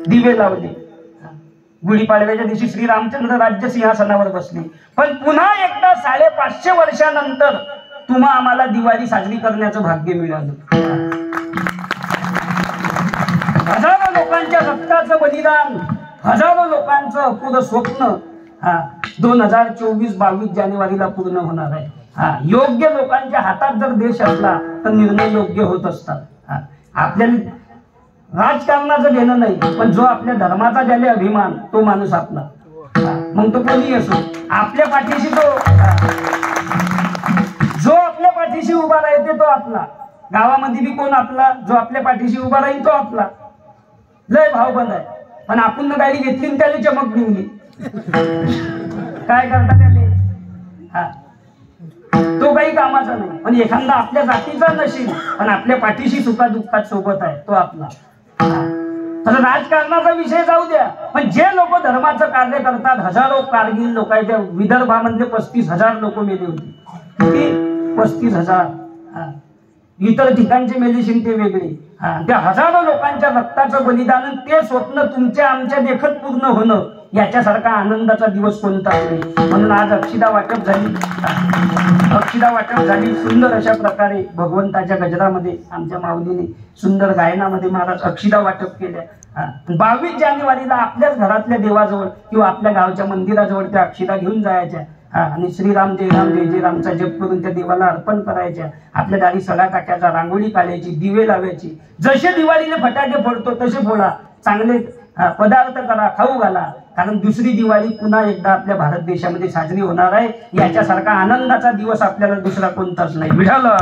दिवे लावले. गुढीपाडव्याच्या दिवशी श्रीरामचंद्र राज्य सिंहासनावर बसले. पण पुन्हा एकदा 550 वर्षानंतर तुम्हा आम्हाला दिवाळी साजरी करण्याचं भाग्य मिळालं. हजारो लोकांच्या रक्ताचं बलिदान, हजारो लोकांचं अपुरं स्वप्न 2024-22 जानेवारीला पूर्ण होणार आहे. योग्य लोकांच्या हातात जर देश असला तर निर्णय योग्य होत असतात. आपल्याला राजकारणाचं घेणं नाही, पण जो आपल्या धर्माचा ज्याला अभिमान तो माणूस आपला, मग तो कोणी असो, आपल्या पाठीशी जो आपल्या पाठीशी उभा राहते तो आपला. गावामध्ये बी कोण आपला, जो आपल्या पाठीशी उभा राहील तो आपला. लय भावबंद आहे, पण आपण गाडी घेतली आणि त्याला चमक निघली, काय करता त्याला? तो काही कामाचा नाही. पण एखादा आपल्या जातीचा नशील पण आपल्या पाठीशी सुखा दुःखात सोबत आहे तो आपला. तर राजकारणाचा विषय जाऊ द्या, पण जे लोक धर्माचं कार्य करतात, हजारो कारगिल लोक आहेत. त्या विदर्भामधले 35,000 लोक मेले होते. किती? 35,000. इतर ठिकाणचे मेलेशील ते वेगळे. त्या हजारो लोकांच्या रक्ताचं बलिदान, ते स्वप्न तुमच्या आमच्या देखत पूर्ण होणं, याच्यासारखा आनंदाचा दिवस कोणताच नाही. म्हणून आज अक्षिदा वाटप झाली सुंदर अशा प्रकारे. भगवंताच्या गजरामध्ये आमच्या माऊलीने सुंदर गायनामध्ये महाराज अक्षिदा वाटप केल्या. 22 जानेवारीला आपल्याच घरातल्या देवाजवळ किंवा आपल्या गावच्या मंदिराजवळ त्या अक्षिदा घेऊन जायच्या आणि श्रीराम जय राम जय जय रामचा जप करून त्या देवाला अर्पण करायच्या. आपल्या दारी सडा टाकायचा, रांगोळी काढायची, दिवे लावायची. जसे दिवाळीला फटाके फोडतो तसे फोडा, चांगले पदार्थ करा, खाऊ घाला. कारण दुसरी दिवाळी पुन्हा एकदा आपल्या भारत देशामध्ये साजरी होणार आहे. याच्यासारखा आनंदाचा दिवस आपल्याला दुसरा कोणताच नाही. विठाला